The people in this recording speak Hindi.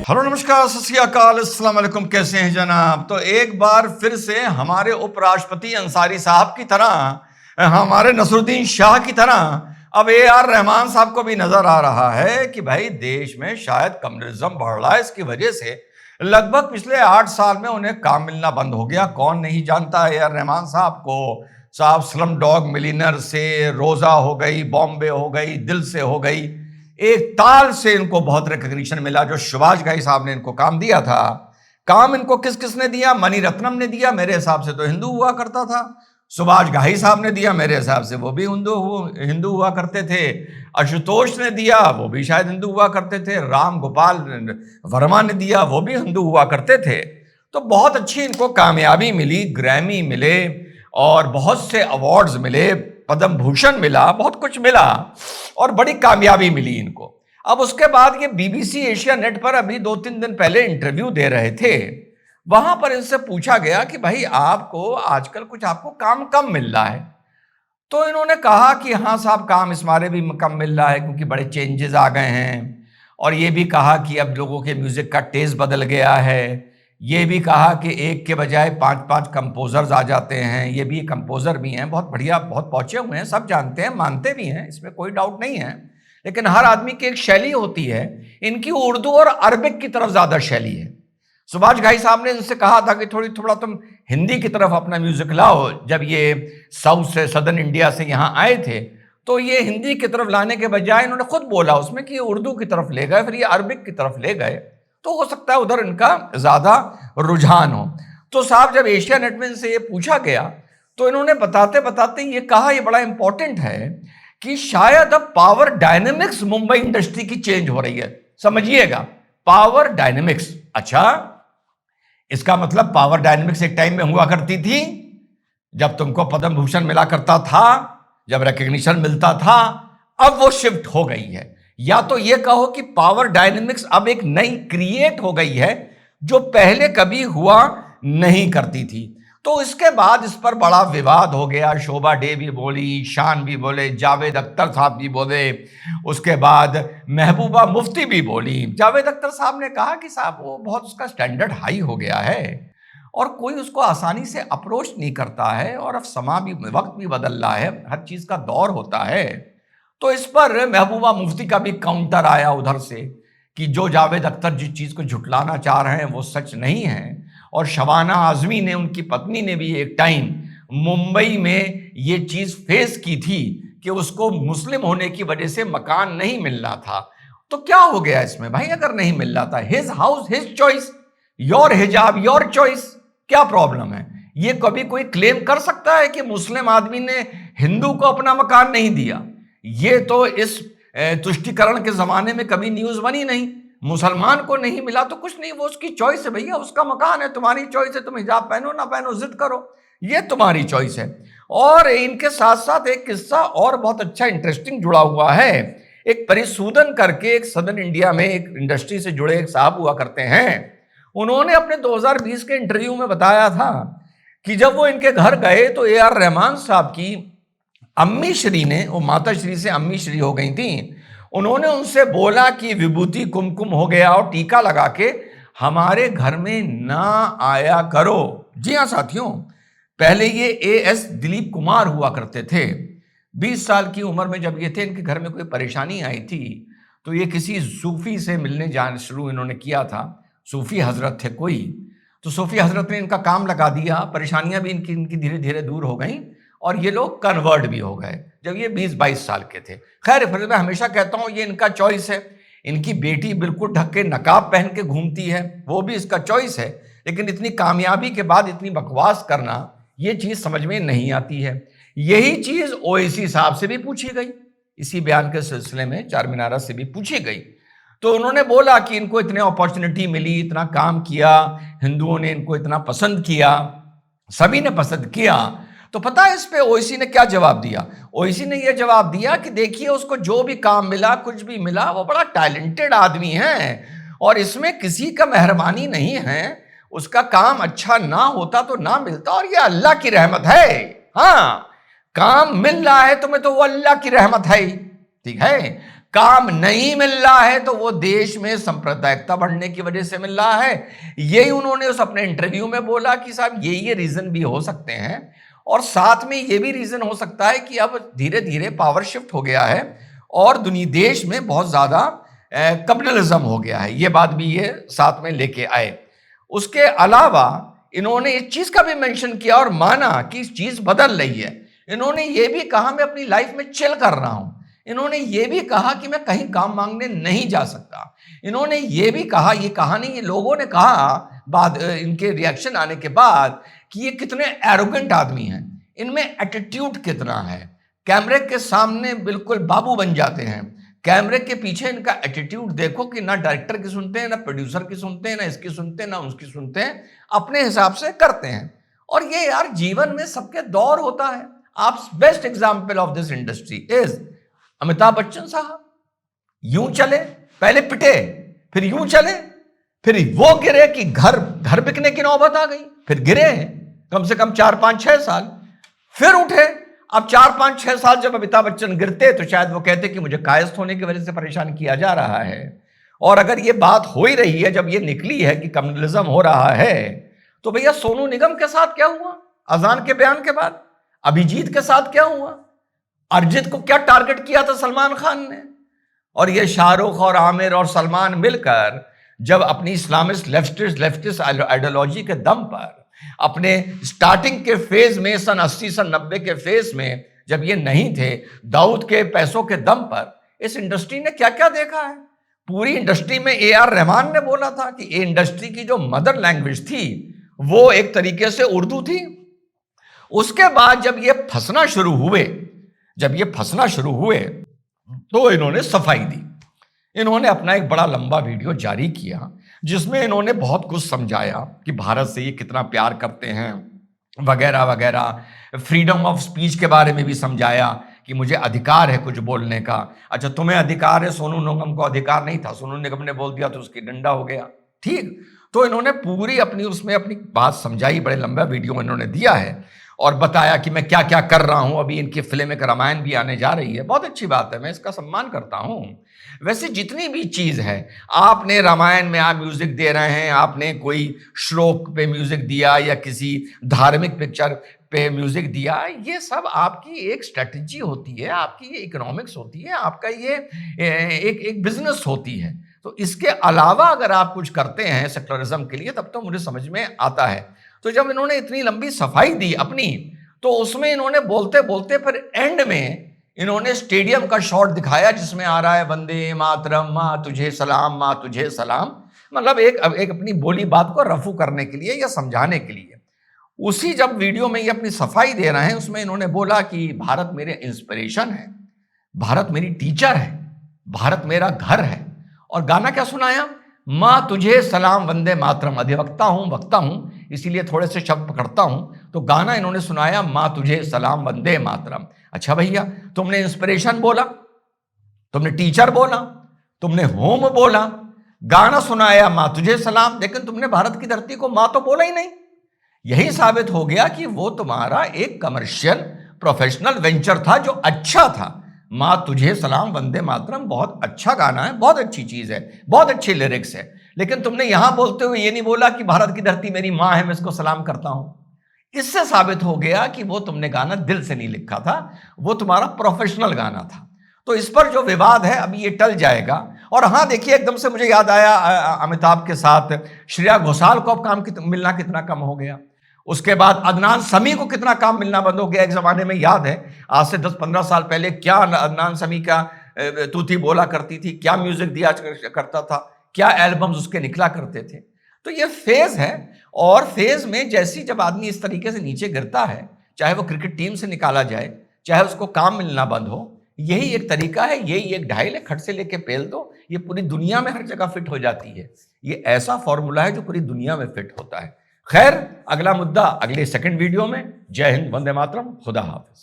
हेलो नमस्कार सत श्री अकाल अस्सलाम वालेकुम। कैसे हैं जनाब? तो एक बार फिर से हमारे उपराष्ट्रपति अंसारी साहब की तरह, हमारे नसरुद्दीन शाह की तरह अब AR रहमान साहब को भी नजर आ रहा है कि भाई देश में शायद कम्युनिज्म बढ़ रहा है। इसकी वजह से लगभग पिछले 8 साल में उन्हें काम मिलना बंद हो गया। कौन नहीं जानता है AR रहमान साहब को? साहब स्लम डॉग मिलियनर से रोजा हो गई, बॉम्बे हो गई, दिल से हो गई, एक ताल से इनको बहुत रिकग्निशन मिला। जो सुभाष घई साहब ने इनको काम दिया था, काम इनको किस किसने दिया? मणि रत्नम ने दिया, मेरे हिसाब से तो हिंदू हुआ करता था। सुभाष घई साहब ने दिया, मेरे हिसाब से वो भी हिंदू हुआ करते थे। आशुतोष ने दिया, वो भी शायद हिंदू हुआ करते थे। राम गोपाल वर्मा ने दिया, वो भी हिंदू हुआ करते थे। तो बहुत अच्छी इनको कामयाबी मिली, ग्रैमी मिले और बहुत से अवार्ड्स मिले, पद्म भूषण मिला, बहुत कुछ मिला और बड़ी कामयाबी मिली इनको। अब उसके बाद ये BBC एशिया नेट पर अभी 2-3 दिन पहले इंटरव्यू दे रहे थे। वहां पर इनसे पूछा गया कि भाई आपको आजकल कुछ आपको काम कम मिल रहा है। तो इन्होंने कहा कि हाँ साहब, काम इस मारे भी कम मिल रहा है क्योंकि बड़े चेंजेस आ गए हैं। और ये भी कहा कि अब लोगों के म्यूजिक का टेस्ट बदल गया है। ये भी कहा कि एक के बजाय 5-5 कंपोजर्स आ जाते हैं। ये भी कंपोजर भी हैं, बहुत बढ़िया, बहुत पहुंचे हुए हैं, सब जानते हैं, मानते भी हैं, इसमें कोई डाउट नहीं है। लेकिन हर आदमी की एक शैली होती है। इनकी उर्दू और अरबिक की तरफ ज्यादा शैली है। सुभाष घई साहब ने इनसे कहा था कि थोड़ा तुम हिंदी की तरफ अपना म्यूजिक लाओ। जब ये साउथ से, सदर्न इंडिया से यहाँ आए थे तो ये हिंदी की तरफ लाने के बजाय इन्होंने खुद बोला उसमें कि ये उर्दू की तरफ ले गए, फिर ये अरबिक की तरफ ले गए। तो हो सकता है उधर इनका ज्यादा रुझान हो। तो साहब जब एशिया नेट में से ये पूछा गया तो इन्होंने बताते बताते ये कहा, ये बड़ा इंपॉर्टेंट है कि शायद अब पावर डायनेमिक्स मुंबई इंडस्ट्री की चेंज हो रही है। समझिएगा, पावर डायनेमिक्स। अच्छा, इसका मतलब पावर डायनेमिक्स एक टाइम में हुआ करती थी जब तुमको पद्म भूषण मिला करता था, जब रिकग्निशन मिलता था। अब वो शिफ्ट हो गई है। या तो ये कहो कि पावर डायनेमिक्स अब एक नई क्रिएट हो गई है जो पहले कभी हुआ नहीं करती थी। तो इसके बाद इस पर बड़ा विवाद हो गया। शोभा डे भी बोली, शान भी बोले, जावेद अख्तर साहब भी बोले, उसके बाद महबूबा मुफ्ती भी बोली। जावेद अख्तर साहब ने कहा कि साहब वो बहुत, उसका स्टैंडर्ड हाई हो गया है और कोई उसको आसानी से अप्रोच नहीं करता है और अब समा भी, वक्त भी बदल रहा है, हर चीज का दौर होता है। तो इस पर महबूबा मुफ्ती का भी काउंटर आया उधर से कि जो जावेद अख्तर जिस चीज को झुटलाना चाह रहे हैं वो सच नहीं है। और शबाना आजमी ने, उनकी पत्नी ने भी एक टाइम मुंबई में ये चीज फेस की थी कि उसको मुस्लिम होने की वजह से मकान नहीं मिल रहा था। तो क्या हो गया इसमें भाई? अगर नहीं मिल रहा था, his house his choice, your हिजाब योर चॉइस, क्या प्रॉब्लम है? ये कभी कोई क्लेम कर सकता है कि मुस्लिम आदमी ने हिंदू को अपना मकान नहीं दिया? ये तो इस तुष्टिकरण के जमाने में कभी न्यूज बनी नहीं। मुसलमान को नहीं मिला तो कुछ नहीं, वो उसकी चॉइस है भैया, उसका मकान है, तुम्हारी चॉइस है, तुम हिजाब पहनो ना पहनो, जिद करो, ये तुम्हारी चॉइस है। और इनके साथ साथ एक किस्सा और बहुत अच्छा इंटरेस्टिंग जुड़ा हुआ है। एक परिसूदन करके एक सदर्न इंडिया में एक इंडस्ट्री से जुड़े एक साहब हुआ करते हैं। उन्होंने अपने 2020 के इंटरव्यू में बताया था कि जब वो इनके घर गए तो AR रहमान साहब की अम्मी श्री ने, वो माता श्री से अम्मी श्री हो गई थी, उन्होंने उनसे बोला कि विभूति कुमकुम हो गया और टीका लगा के हमारे घर में ना आया करो। जी हाँ साथियों, पहले ये AS दिलीप कुमार हुआ करते थे। 20 साल की उम्र में जब ये थे, इनके घर में कोई परेशानी आई थी तो ये किसी सूफी से मिलने जाने शुरू इन्होंने किया था। सूफी हजरत थे कोई, तो सूफी हजरत ने इनका काम लगा दिया। परेशानियां भी इनकी धीरे धीरे दूर हो गई और ये लोग कन्वर्ट भी हो गए जब ये 20-22 साल के थे। खैर, फिर मैं हमेशा कहता हूं ये इनका चॉइस है। इनकी बेटी बिल्कुल ढक के नकाब पहन के घूमती है, वो भी इसका चॉइस है। लेकिन इतनी कामयाबी के बाद इतनी बकवास करना, ये चीज समझ में नहीं आती है। यही चीज ओवैसी साहब से भी पूछी गई, इसी बयान के सिलसिले में चारमीनारा से भी पूछी गई। तो उन्होंने बोला कि इनको इतने अपॉर्चुनिटी मिली, इतना काम किया, हिंदुओं ने इनको इतना पसंद किया, सभी ने पसंद किया। तो पता है इस पे ओवैसी ने क्या जवाब दिया? ओवैसी ने यह जवाब दिया कि देखिए, उसको जो भी काम मिला, कुछ भी मिला, वो बड़ा टैलेंटेड आदमी है और इसमें किसी का मेहरबानी नहीं है। उसका काम अच्छा ना होता तो ना मिलता और ये अल्लाह की रहमत है। हाँ, काम मिल रहा है तुम्हें तो वो अल्लाह की रहमत है ही, ठीक है। काम नहीं मिल रहा है तो वो देश में सांप्रदायिकता बढ़ने की वजह से मिल रहा है। यही उन्होंने उस अपने इंटरव्यू में बोला कि साहब ये रीजन भी हो सकते हैं, और साथ में ये भी रीजन हो सकता है कि अब धीरे धीरे पावर शिफ्ट हो गया है और दुनिया देश में बहुत ज्यादा कम्युनलिज्म हो गया है। ये बात भी ये साथ में लेके आए। उसके अलावा इन्होंने इस चीज का भी मेंशन किया और माना कि चीज बदल रही है। इन्होंने ये भी कहा मैं अपनी लाइफ में चिल कर रहा हूं। इन्होंने ये भी कहा कि मैं कहीं काम मांगने नहीं जा सकता। इन्होंने ये भी कहा, ये कहा नहीं, ये लोगों ने कहा बाद इनके रिएक्शन आने के बाद कि ये कितने एरोगेंट आदमी हैं, इनमें एटीट्यूड कितना है। कैमरे के सामने बिल्कुल बाबू बन जाते हैं, कैमरे के पीछे इनका एटीट्यूड देखो कि ना डायरेक्टर की सुनते हैं, ना प्रोड्यूसर की सुनते हैं, ना इसकी सुनते हैं, ना उसकी सुनते हैं, अपने हिसाब से करते हैं। और ये यार जीवन में सबके दौर होता है। आप best example of this industry is Amitabh Bachchan साहब। यूं चले, पहले पिटे, फिर यूं चले, फिर वो गिरे कि घर बिकने की नौबत आ गई, फिर गिरे कम से कम 4-5-6 साल, फिर उठे। अब 4-5-6 साल जब अमिताभ बच्चन गिरते तो शायद वो कहते कि मुझे कायस्थ होने की वजह से परेशान किया जा रहा है। और अगर ये बात हो ही रही है, जब ये निकली है कि कम्युनलिज्म हो रहा है, तो भैया सोनू निगम के साथ क्या हुआ अजान के बयान के बाद? अभिजीत के साथ क्या हुआ? अरिजीत को क्या टारगेट किया था सलमान खान ने? और ये शाहरुख और आमिर और सलमान मिलकर जब अपनी इस्लामिस्ट लेफ्टिस्ट आइडियोलॉजी के दम पर अपने स्टार्टिंग के फेज में सन 80 सन 90 के फेज में जब ये नहीं थे, दाऊद के पैसों के दम पर इस इंडस्ट्री ने क्या क्या देखा है। पूरी इंडस्ट्री में ए.आर. रहमान ने बोला था कि ये इंडस्ट्री की जो मदर लैंग्वेज थी वो एक तरीके से उर्दू थी। उसके बाद जब ये फंसना शुरू हुए तो इन्होंने सफाई दी। इन्होंने अपना एक बड़ा लंबा वीडियो जारी किया जिसमें इन्होंने बहुत कुछ समझाया कि भारत से ये कितना प्यार करते हैं वगैरह वगैरह। फ्रीडम ऑफ स्पीच के बारे में भी समझाया कि मुझे अधिकार है कुछ बोलने का। अच्छा, तुम्हें अधिकार है, सोनू निगम को अधिकार नहीं था, सोनू निगम ने बोल दिया तो उसकी डंडा हो गया। ठीक, तो इन्होंने पूरी अपनी बात समझाई, बड़े लंबा वीडियो इन्होंने दिया है और बताया कि मैं क्या क्या कर रहा हूं। अभी इनकी फिल्म एक रामायण भी आने जा रही है, बहुत अच्छी बात है, मैं इसका सम्मान करता हूं। वैसे जितनी भी चीज है, आपने रामायण में आप म्यूजिक दे रहे हैं, आपने कोई श्लोक पे म्यूजिक दिया या किसी धार्मिक पिक्चर पे म्यूजिक दिया, ये सब आपकी एक स्ट्रेटजी होती है, आपकी ये इकोनॉमिक्स होती है, आपका ये एक बिजनेस होती है। तो इसके अलावा अगर आप कुछ करते हैं सेक्युलरिज्म के लिए तब तो मुझे समझ में आता है। तो जब इन्होंने इतनी लंबी सफाई दी अपनी, तो उसमें इन्होंने बोलते बोलते फिर एंड में इन्होंने स्टेडियम का शॉट दिखाया जिसमें आ रहा है वंदे मातरम, माँ तुझे सलाम, माँ तुझे सलाम। मतलब एक अपनी बोली बात को रफू करने के लिए या समझाने के लिए। उसी जब वीडियो में ये अपनी सफाई दे रहे हैं उसमें इन्होंने बोला कि भारत मेरे इंस्पिरेशन है, भारत मेरी टीचर है, भारत मेरा घर है। और गाना क्या सुनाया? माँ तुझे सलाम वंदे मातरम। अधिवक्ता हूं, वक्ता हूं, इसीलिए थोड़े से शब्द पकड़ता हूं। तो गाना इन्होंने सुनाया माँ तुझे सलाम वंदे मातरम। अच्छा भैया, तुमने इंस्पिरेशन बोला, तुमने टीचर बोला, तुमने होम बोला, गाना सुनाया माँ तुझे सलाम, लेकिन तुमने भारत की धरती को माँ तो बोला ही नहीं। यही साबित हो गया कि वो तुम्हारा एक कमर्शियल प्रोफेशनल वेंचर था जो अच्छा था। माँ तुझे सलाम वंदे मातरम बहुत अच्छा गाना है, बहुत अच्छी चीज है, बहुत अच्छी लिरिक्स है, लेकिन तुमने यहां बोलते हुए ये नहीं बोला कि भारत की धरती मेरी माँ है, मैं इसको सलाम करता हूं। इससे साबित हो गया कि वो तुमने गाना दिल से नहीं लिखा था, वो तुम्हारा प्रोफेशनल गाना था। तो इस पर जो विवाद है अभी ये टल जाएगा। और हाँ देखिए, एकदम से मुझे याद आया अमिताभ के साथ श्रेया घोषाल को अब काम मिलना कितना कम हो गया। उसके बाद अदनान समी को कितना काम मिलना बंद हो गया। एक जमाने में याद है, आज से 10-15 साल पहले क्या अदनान समी का तूती बोला करती थी, क्या म्यूजिक दिया करता था, क्या एल्बम्स उसके निकला करते थे। तो ये फेज है, और फेज में जैसी जब आदमी इस तरीके से नीचे गिरता है, चाहे वो क्रिकेट टीम से निकाला जाए, चाहे उसको काम मिलना बंद हो, यही एक तरीका है, यही एक ढाई है, खट से लेके पेल दो, ये पूरी दुनिया में हर जगह फिट हो जाती है। ये ऐसा फॉर्मूला है जो पूरी दुनिया में फिट होता है। खैर, अगला मुद्दा अगले सेकंड वीडियो में। जय हिंद, वंदे मातरम, खुदा हाफिज।